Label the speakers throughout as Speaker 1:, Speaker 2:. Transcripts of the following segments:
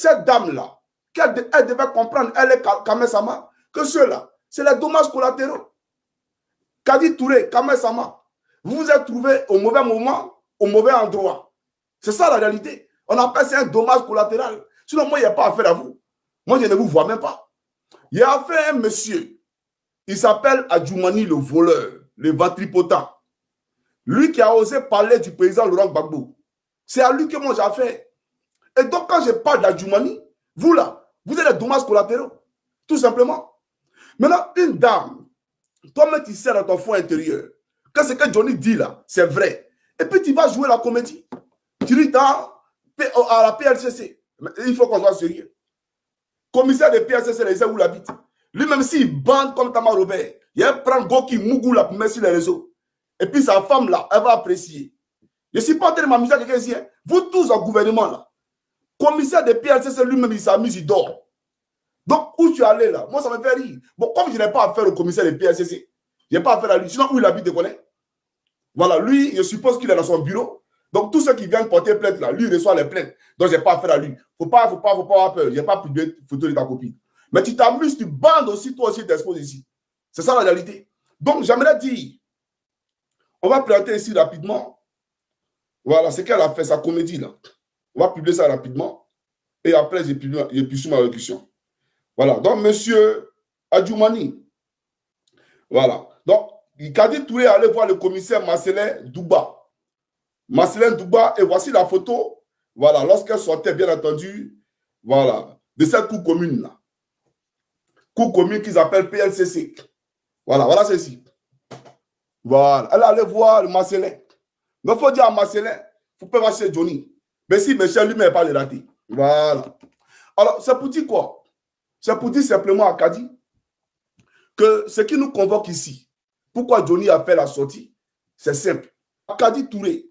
Speaker 1: cette dame-là, elle devait comprendre, elle est Kame Sama, que ceux-là, c'est les dommages collatéraux. Kadi Touré, Kame Sama, vous vous êtes trouvé au mauvais moment, au mauvais endroit. C'est ça la réalité. On appelle ça un dommage collatéral. Sinon, moi, il n'y a pas affaire à vous. Moi, je ne vous vois même pas. Il y a affaire à un monsieur. Il s'appelle Adjoumani le voleur, le ventripotent. Lui qui a osé parler du président Laurent Gbagbo. C'est à lui que moi j'ai affaire. Et donc, quand je parle d'Adjoumani, vous là, vous êtes des dommages collatéraux. Tout simplement. Maintenant, une dame, toi-même, tu sais dans ton fond intérieur que ce que Johnny dit là, c'est vrai. Et puis, tu vas jouer la comédie. Tu dis à la PLCC. Il faut qu'on soit sérieux. Commissaire de PLCC, il sait où il habite. Lui-même, s'il bande comme Tama Robert, il va prendre Goki Mougou là pour mettre sur les réseaux. Et puis, sa femme là, elle va apprécier. Je ne suis pas en train de m'amuser à quelqu'un ici. Hein. Vous tous en gouvernement là. Commissaire de PLCC, lui-même, il s'amuse, il dort. Donc, où tu es allé là? Moi, ça me fait rire. Bon, comme je n'ai pas affaire au commissaire de PLCC, je n'ai pas affaire à lui. Sinon, où il habite, je connais. Voilà, lui, je suppose qu'il est dans son bureau. Donc, tous ceux qui viennent porter plainte là, lui, il reçoit les plaintes. Donc, je n'ai pas affaire à lui. Faut pas avoir peur. Je n'ai pas publié de photo de ta copine. Mais tu t'amuses, tu bandes aussi, toi aussi, t'exposes ici. C'est ça la réalité. Donc, j'aimerais dire, on va présenter ici rapidement. Voilà, c'est qu'elle a fait sa comédie là. On va publier ça rapidement. Et après, j'ai pu sur ma réduction. Voilà. Donc, monsieur Adjoumani. Voilà. Donc, Kadi Touré allait voir le commissaire Marcelin Douba. Marcelin Douba, et voici la photo. Voilà, lorsqu'elle sortait, bien entendu, voilà, de cette cour commune là. Cour commune qu'ils appellent PLCC. Voilà, voilà ceci. Voilà. Elle allait voir le Marcelin. Mais il faut dire à Marcelin, il ne faut pas voir chez Johnny. Mais si Michel lui-même n'est pas le raté. Voilà. Alors, c'est pour dire quoi? C'est pour dire simplement à Kadi que ce qui nous convoque ici, pourquoi Johnny a fait la sortie, c'est simple. Kadi Touré,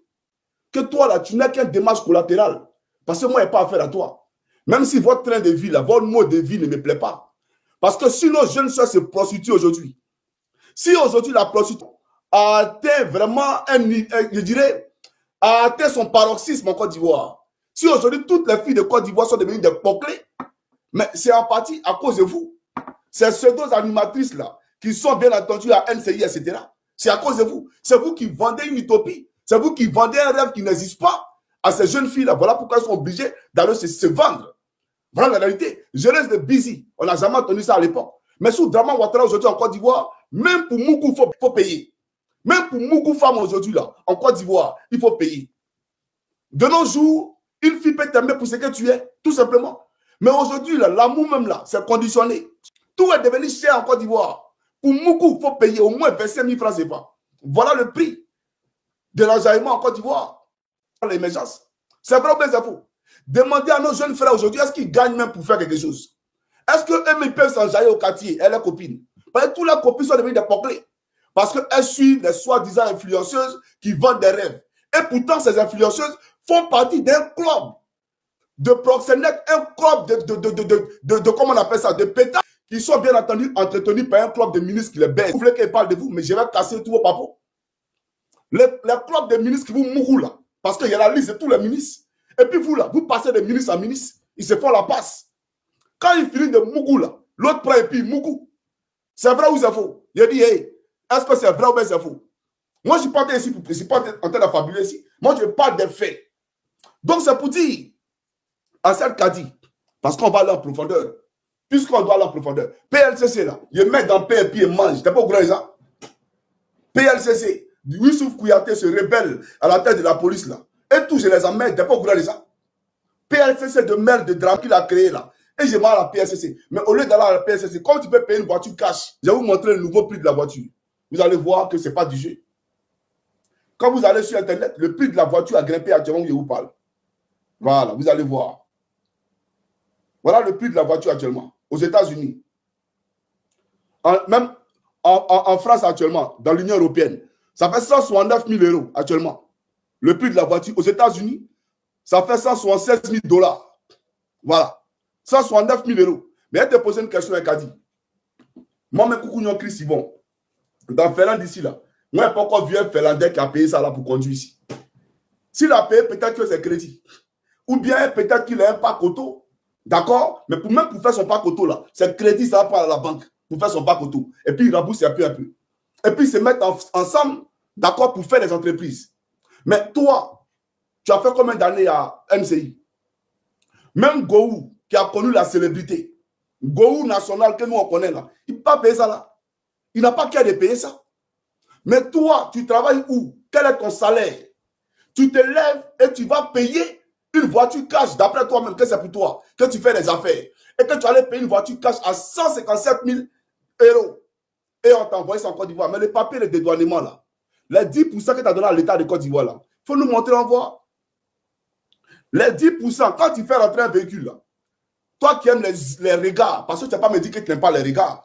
Speaker 1: que toi là, tu n'as qu'un démarche collatéral. Parce que moi, je n'ai pas affaire à toi. Même si votre train de vie, là, votre mode de vie ne me plaît pas. Parce que si nos jeunes soeurs se prostituent aujourd'hui, si aujourd'hui la prostitution a atteint vraiment je dirais, a atteint son paroxysme en Côte d'Ivoire, si aujourd'hui toutes les filles de Côte d'Ivoire sont devenues des poclés, mais c'est en partie à cause de vous. Ces pseudo-animatrices là, qui sont bien entendu à NCI, etc. C'est à cause de vous. C'est vous qui vendez une utopie. C'est vous qui vendez un rêve qui n'existe pas à ces jeunes filles là. Voilà pourquoi elles sont obligées d'aller se vendre. Voilà la réalité. Jeunesse de busy. On n'a jamais entendu ça à l'époque. Mais sous Draman Ouattara aujourd'hui en Côte d'Ivoire, même pour Mougou, il faut payer. Même pour Mougou femme aujourd'hui là, en Côte d'Ivoire, il faut payer. De nos jours, une fille peut t'aimer pour ce que tu es, tout simplement. Mais aujourd'hui, l'amour même là, c'est conditionné. Tout est devenu cher en Côte d'Ivoire. Pour Mougou, il faut payer au moins 25 000 francs CFA. Voilà le prix de l'enjaillement en Côte d'Ivoire. L'émergence. C'est vrai ou bien c'est faux? Demandez à nos jeunes frères aujourd'hui, est-ce qu'ils gagnent même pour faire quelque chose? Est-ce qu'eux peuvent s'enjailler au quartier et leurs copines? Parce que toutes leurs copines sont devenues des poclés. Parce qu'elles suivent les soi-disant influenceuses qui vendent des rêves. Et pourtant, ces influenceuses font partie d'un club de proxénètes, un club de comment on appelle ça, de pétards, qui sont bien entendu entretenus par un club de ministres qui les baissent. Vous voulez qu'ils parlent de vous, mais je vais casser tous vos papos. Les clubs de ministres qui vous mourront là, parce qu'il y a la liste de tous les ministres. Et puis vous là, vous passez de ministre en ministre, ils se font la passe. Quand ils finissent de mougou là, l'autre prend et puis mougou. C'est vrai ou c'est faux? Il dit, hey, est-ce que c'est vrai ou bien c'est faux? Moi, je ne suis pas ici, je suis pas en train de fabuler ici. Moi, je parle des faits. Donc, c'est pour dire à celle qui a dit, parce qu'on va aller en profondeur, puisqu'on doit aller en profondeur. PLCC là, je mets dans pain et puis je mange. T'es pas au grand exemple? PLCC, Youssouf Kouyaté se rebelle à la tête de la police là. Et tout, je les emmène. T'es pas au grand exemple? PLCC de merde, de drame qu'il a créé là. Et je m'en à la PLCC. Mais au lieu d'aller à la PLCC, comme tu peux payer une voiture cash, je vais vous montrer le nouveau prix de la voiture. Vous allez voir que ce n'est pas du jeu. Quand vous allez sur Internet, le prix de la voiture a grimpé actuellement où je vous parle. Voilà, vous allez voir. Voilà le prix de la voiture actuellement, aux États-Unis. Même en France actuellement, dans l'Union européenne, ça fait 169 000 € actuellement. Le prix de la voiture aux États-Unis, ça fait 176 000 $. Voilà. 169 000 €. Mais elle te pose une question, elle a dit. Moi, mes coucou, non, Chris, ils vont. Dans Finlande ici, là. Moi, je n'ai pas encore vu un Finlandais qui a payé ça là pour conduire ici. S'il a payé, peut-être que c'est crédit. Ou bien peut-être qu'il a un pack auto. D'accord? Mais même pour faire son pack auto, là, c'est crédit, ça va pas à la banque pour faire son pack auto. Et puis, il rembourse un peu, un peu. Et puis, ils se mettent ensemble, d'accord, pour faire des entreprises. Mais toi, tu as fait combien d'années à MCI? Même Gou, qui a connu la célébrité, Gou national que nous on connaît là, il ne peut pas payer ça là. Il n'a pas qu'à de payer ça. Mais toi, tu travailles où? Quel est ton salaire? Tu te lèves et tu vas payer une voiture cash, d'après toi-même, que c'est pour toi, que tu fais des affaires, et que tu allais payer une voiture cash à 157 000 euros. Et on t'a envoyé ça en Côte d'Ivoire. Mais le papier de dédouanement là, les 10% que tu as donné à l'État de Côte d'Ivoire là, il faut nous montrer en voie. Les 10%, quand tu fais rentrer un véhicule là, toi qui aimes les regards, parce que tu n'as pas me dit que tu n'aimes pas les regards.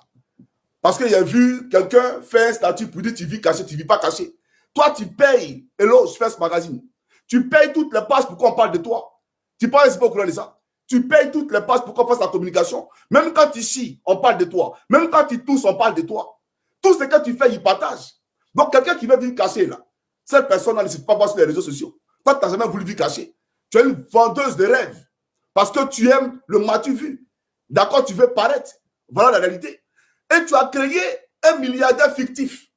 Speaker 1: Parce que j'ai vu quelqu'un faire un statut pour dire tu vis caché, tu ne vis pas caché. Toi, tu payes, hello, je fais ce magazine. Tu payes toutes les pages pour qu'on parle de toi. Tu penses pas au courant de ça? Tu payes toutes les pages pour qu'on fasse la communication. Même quand tu chies, on parle de toi. Même quand tu tousses, on parle de toi. Tout ce que tu fais, il partage. Donc, quelqu'un qui veut vivre caché, là, cette personne-là ne sait pas voir sur les réseaux sociaux. Toi, tu n'as jamais voulu vivre caché. Tu es une vendeuse de rêves. Parce que tu aimes le matu vu. D'accord, tu veux paraître. Voilà la réalité. Et tu as créé un milliardaire fictif.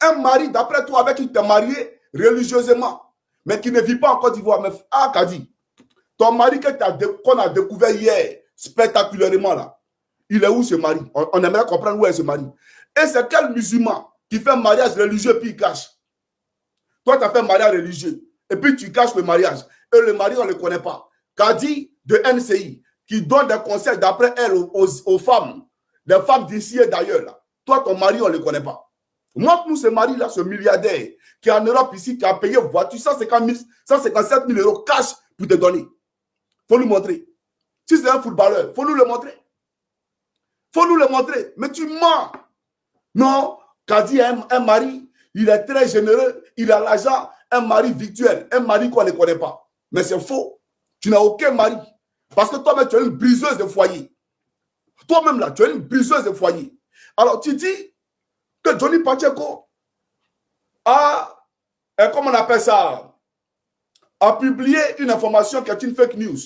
Speaker 1: Un mari, d'après toi, avec qui tu t'es marié religieusement, mais qui ne vit pas en Côte d'Ivoire. Mais Kadi, ton mari qu'on a découvert hier, spectaculairement là, il est où ce mari? On aimerait comprendre où est ce mari. Et c'est quel musulman qui fait un mariage religieux puis il cache? Toi, tu as fait un mariage religieux et puis tu caches le mariage. Et le mari, on ne le connaît pas. Kadi de NCI, qui donne des conseils d'après elle aux femmes, des femmes d'ici et d'ailleurs. Toi, ton mari, on ne le connaît pas. Montre-nous ce mari-là, ce milliardaire, qui est en Europe ici, qui a payé voiture 157 000 euros cash pour te donner. Il faut nous montrer. Si c'est un footballeur, il faut nous le montrer. Il faut nous le montrer. Mais tu mens. Non, Kadi a un mari, il est très généreux, il a l'argent, un mari virtuel, un mari qu'on ne connaît pas. Mais c'est faux. Tu n'as aucun mari. Parce que toi-même, tu es une briseuse de foyer. Toi-même, là, tu es une briseuse de foyer. Alors, tu dis que Johnny Pacheco a, comment on appelle ça, a publié une information qui est une fake news.